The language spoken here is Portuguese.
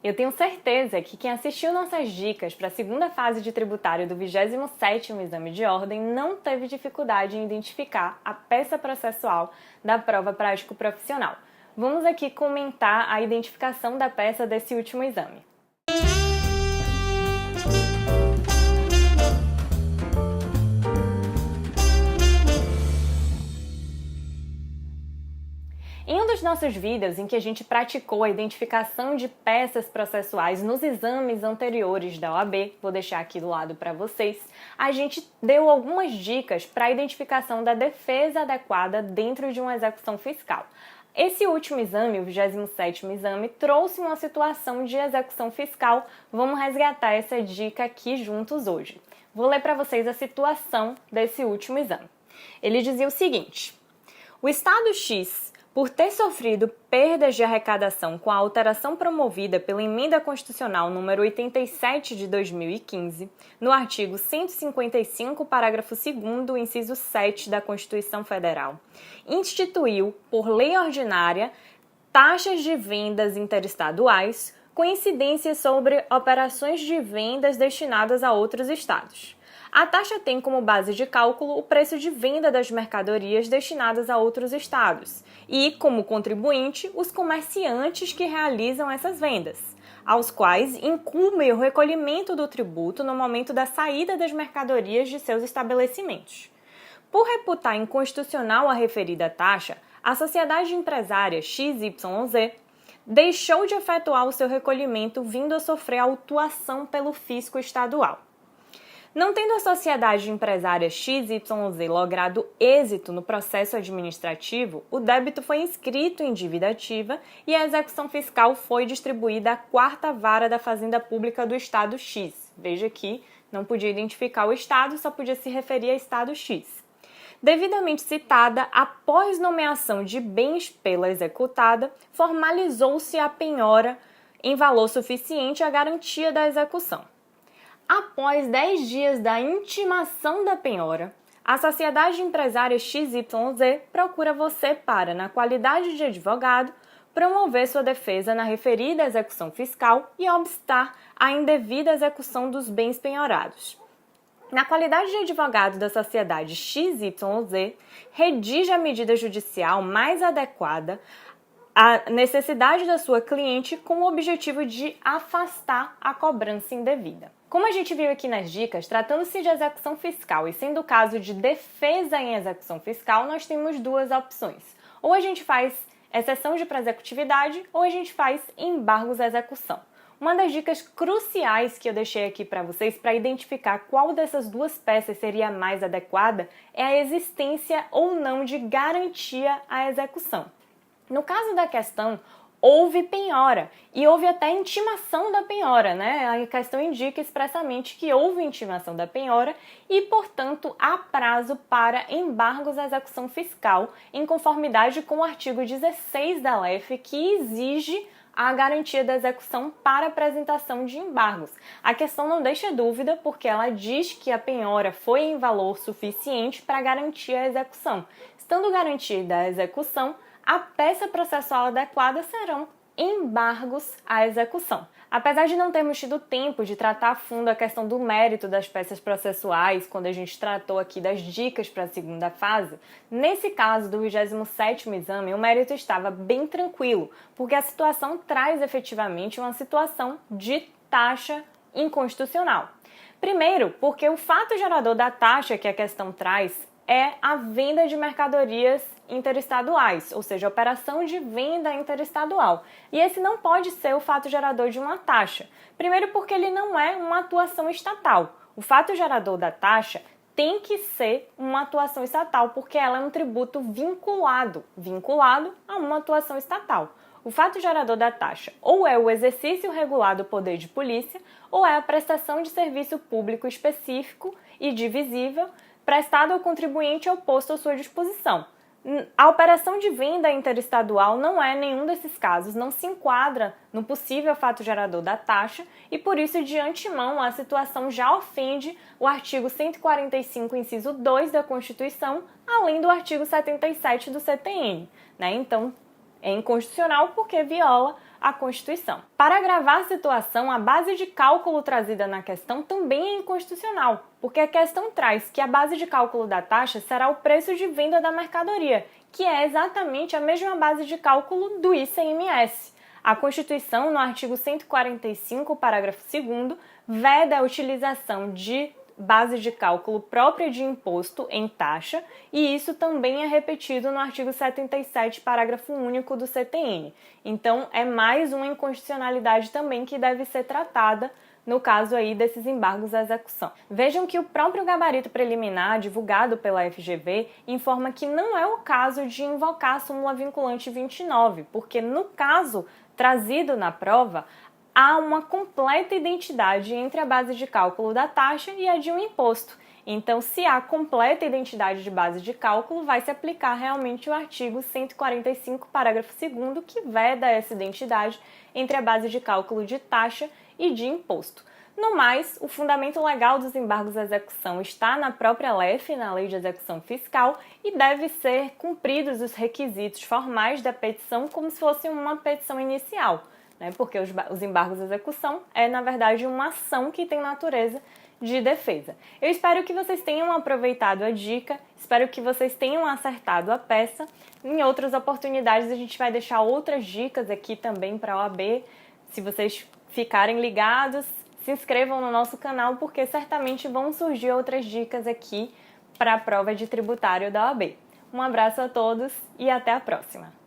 Eu tenho certeza que quem assistiu nossas dicas para a segunda fase de tributário do 27º Exame de Ordem não teve dificuldade em identificar a peça processual da prova prático-profissional. Vamos aqui comentar a identificação da peça desse último exame. Em um dos nossos vídeos em que a gente praticou a identificação de peças processuais nos exames anteriores da OAB, vou deixar aqui do lado para vocês, a gente deu algumas dicas para a identificação da defesa adequada dentro de uma execução fiscal. Esse último exame, o 27º exame, trouxe uma situação de execução fiscal. Vamos resgatar essa dica aqui juntos hoje. Vou ler para vocês a situação desse último exame. Ele dizia o seguinte: o Estado X, por ter sofrido perdas de arrecadação com a alteração promovida pela Emenda Constitucional número 87 de 2015, no artigo 155, parágrafo 2º, inciso 7 da Constituição Federal, instituiu, por lei ordinária, taxas de vendas interestaduais com incidência sobre operações de vendas destinadas a outros estados. A taxa tem como base de cálculo o preço de venda das mercadorias destinadas a outros estados e, como contribuinte, os comerciantes que realizam essas vendas, aos quais incumbe o recolhimento do tributo no momento da saída das mercadorias de seus estabelecimentos. Por reputar inconstitucional a referida taxa, a sociedade empresária XYZ deixou de efetuar o seu recolhimento, vindo a sofrer autuação pelo fisco estadual. Não tendo a sociedade empresária XYZ logrado êxito no processo administrativo, o débito foi inscrito em dívida ativa e a execução fiscal foi distribuída à 4ª Vara da Fazenda Pública do Estado X. Veja que não podia identificar o Estado, só podia se referir a Estado X. Devidamente citada, após nomeação de bens pela executada, formalizou-se a penhora em valor suficiente à garantia da execução. Após 10 dias da intimação da penhora, a sociedade empresária XYZ procura você para, na qualidade de advogado, promover sua defesa na referida execução fiscal e obstar a indevida execução dos bens penhorados. Na qualidade de advogado da sociedade XYZ, redige a medida judicial mais adequada à necessidade da sua cliente com o objetivo de afastar a cobrança indevida. Como a gente viu aqui nas dicas, tratando-se de execução fiscal e sendo o caso de defesa em execução fiscal, nós temos duas opções. Ou a gente faz exceção de pró-executividade ou a gente faz embargos à execução. Uma das dicas cruciais que eu deixei aqui para vocês para identificar qual dessas duas peças seria a mais adequada é a existência ou não de garantia à execução. No caso da questão, houve penhora e houve até intimação da penhora, né? A questão indica expressamente que houve intimação da penhora e, portanto, há prazo para embargos à execução fiscal, em conformidade com o artigo 16 da LEF, que exige a garantia da execução para apresentação de embargos. A questão não deixa dúvida, porque ela diz que a penhora foi em valor suficiente para garantir a execução. Estando garantida a execução, a peça processual adequada serão embargos à execução. Apesar de não termos tido tempo de tratar a fundo a questão do mérito das peças processuais, quando a gente tratou aqui das dicas para a segunda fase, nesse caso do 27º exame, o mérito estava bem tranquilo, porque a situação traz efetivamente uma situação de taxa inconstitucional. Primeiro, porque o fato gerador da taxa que a questão traz é a venda de mercadorias interestaduais, ou seja, a operação de venda interestadual. E esse não pode ser o fato gerador de uma taxa. Primeiro porque ele não é uma atuação estatal. O fato gerador da taxa tem que ser uma atuação estatal, porque ela é um tributo vinculado a uma atuação estatal. O fato gerador da taxa ou é o exercício regular do poder de polícia, ou é a prestação de serviço público específico e divisível prestado ao contribuinte ou posto à sua disposição. A operação de venda interestadual não é nenhum desses casos, não se enquadra no possível fato gerador da taxa e, por isso, de antemão, a situação já ofende o artigo 145, inciso 2 da Constituição, além do artigo 77 do CTN. Então, é inconstitucional porque viola à Constituição. Para agravar a situação, a base de cálculo trazida na questão também é inconstitucional, porque a questão traz que a base de cálculo da taxa será o preço de venda da mercadoria, que é exatamente a mesma base de cálculo do ICMS. A Constituição, no artigo 145, parágrafo 2º, veda a utilização de base de cálculo própria de imposto em taxa, e isso também é repetido no artigo 77, parágrafo único do CTN. Então, é mais uma inconstitucionalidade também que deve ser tratada no caso aí desses embargos à execução. Vejam que o próprio gabarito preliminar divulgado pela FGV informa que não é o caso de invocar a súmula vinculante 29, porque no caso trazido na prova, há uma completa identidade entre a base de cálculo da taxa e a de um imposto. Então, se há completa identidade de base de cálculo, vai se aplicar realmente o artigo 145, parágrafo 2º, que veda essa identidade entre a base de cálculo de taxa e de imposto. No mais, o fundamento legal dos embargos à execução está na própria LEF, na Lei de Execução Fiscal, e deve ser cumpridos os requisitos formais da petição como se fosse uma petição inicial, né? Porque os embargos à execução é, na verdade, uma ação que tem natureza de defesa. Eu espero que vocês tenham aproveitado a dica, espero que vocês tenham acertado a peça. Em outras oportunidades, a gente vai deixar outras dicas aqui também para a OAB. Se vocês ficarem ligados, se inscrevam no nosso canal, porque certamente vão surgir outras dicas aqui para a prova de tributário da OAB. Um abraço a todos e até a próxima!